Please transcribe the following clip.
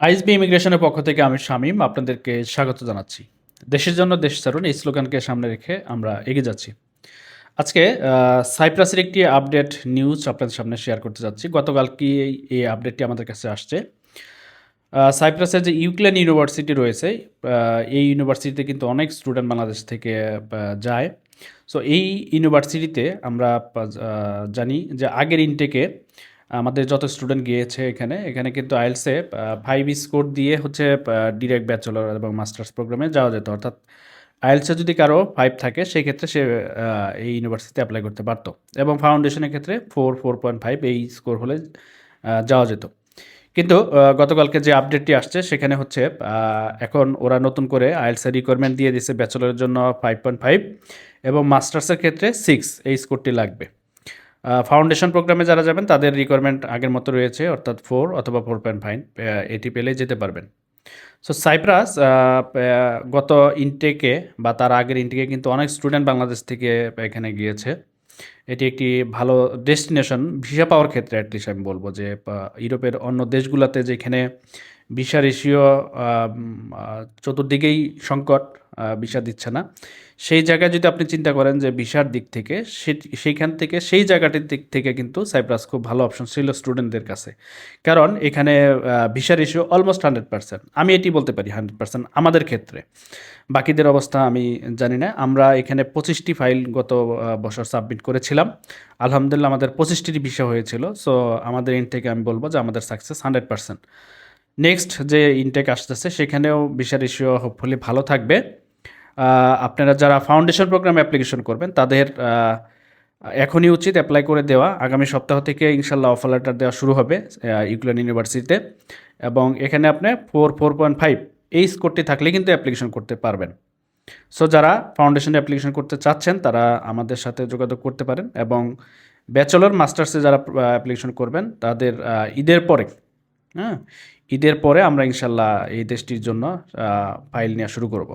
ISSB ইমিগ্রেশনের পক্ষ থেকে আমি শামীম আপনাদেরকে স্বাগত জানাচ্ছি। দেশের জন্য দেশ ছাড়ুন এই স্লোগানকে সামনে রেখে আমরা এগিয়ে যাচ্ছি। আজকে সাইপ্রাসের একটি আপডেট নিউজ আপনাদের সামনে শেয়ার করতে যাচ্ছি। গতকালকে এই আপডেটটি আমাদের কাছে আসছে। সাইপ্রাসের যে ইউক্লেন ইউনিভার্সিটি রয়েছে, এই ইউনিভার্সিটিতে কিন্তু অনেক স্টুডেন্ট বাংলাদেশ থেকে যায়। সো এই ইউনিভার্সিটিতে আমরা জানি যে আগের ইনটেকে আমাদের যত স্টুডেন্ট গিয়েছে এখানে কিন্তু আইএলসে 5 স্কোর দিয়ে হচ্ছে ডিরেক্ট ব্যাচেলর এবং মাস্টার্স প্রোগ্রামে যাওয়া যেত। অর্থাৎ আইএলসে যদি কারো 5 থাকে সেক্ষেত্রে সে এই ইউনিভার্সিটিতে অ্যাপ্লাই করতে পারত এবং ফাউন্ডেশনের ক্ষেত্রে 4.5 এই স্কোর হলে যাওয়া যেত। কিন্তু গতকালকে যে আপডেটটি আসছে সেখানে হচ্ছে এখন ওরা নতুন করে আইএলটিএস রিকোয়ারমেন্ট দিয়ে দিয়েছে ব্যাচেলরের জন্য 5.5 এবং মাস্টার্সের ক্ষেত্রে 6 এই স্কোরটি লাগবে। ফাউন্ডেশন প্রোগ্রামে যারা যাবেন তাদের রিকোয়ারমেন্ট আগের মতো রয়েছে, অর্থাৎ 4 অথবা 4.5 এটি পেলে যেতে পারবেন। সো সাইপ্রাস গত ইনটেকে বা তার আগের ইনটেকে কিন্তু অনেক স্টুডেন্ট বাংলাদেশ থেকে এখানে গিয়েছে। এটি একটি ভালো ডেস্টিনেশন ভিসা পাওয়ার ক্ষেত্রে। অ্যাটলিস্ট আমি বলবো যে ইউরোপের অন্য দেশগুলোতে যেখানে ভিসা রেশিও চতুর্দিকেই সংকট, ভিসা দিচ্ছে না, সেই জায়গায় যদি আপনি চিন্তা করেন যে ভিসার দিক থেকে সেইখান থেকে সেই জায়গাটির দিক থেকে কিন্তু সাইপ্রাস খুব ভালো অপশন ছিল স্টুডেন্টদের কাছে। কারণ এখানে ভিসা রেশিও অলমোস্ট 100%, আমি এটি বলতে পারি 100% আমাদের ক্ষেত্রে। বাকিদের অবস্থা আমি জানি না। আমরা এখানে 25টি ফাইল গত বছর সাবমিট করেছিলাম। আলহামদুলিল্লাহ আমাদের 25টি ভিসা হয়েছিল। সো আমাদের ইনটেক আমি বলব যে আমাদের সাকসেস 100%। নেক্সট যে ইনটেক আসতেছে সেখানেও ভিসা রেশিও হোপফুলি ভালো থাকবে। আপনারা যারা ফাউন্ডেশন প্রোগ্রামে অ্যাপ্লিকেশন করবেন তাদের এখনই উচিত অ্যাপ্লাই করে দেওয়া। আগামী সপ্তাহ থেকে ইনশাল্লাহ অফার লেটার দেওয়া শুরু হবে ইউক্লেন ইউনিভার্সিটিতে, এবং এখানে আপনি 4.5 এই স্কোরটি থাকলে কিন্তু অ্যাপ্লিকেশন করতে পারবেন। সো যারা ফাউন্ডেশনে অ্যাপ্লিকেশন করতে চাচ্ছেন তারা আমাদের সাথে যোগাযোগ করতে পারেন, এবং ব্যাচেলর মাস্টার্সে যারা অ্যাপ্লিকেশন করবেন তাদের ঈদের পরে, হ্যাঁ, ঈদের পরে আমরা ইনশাল্লাহ এই দেশটির জন্য ফাইল নেওয়া শুরু করব।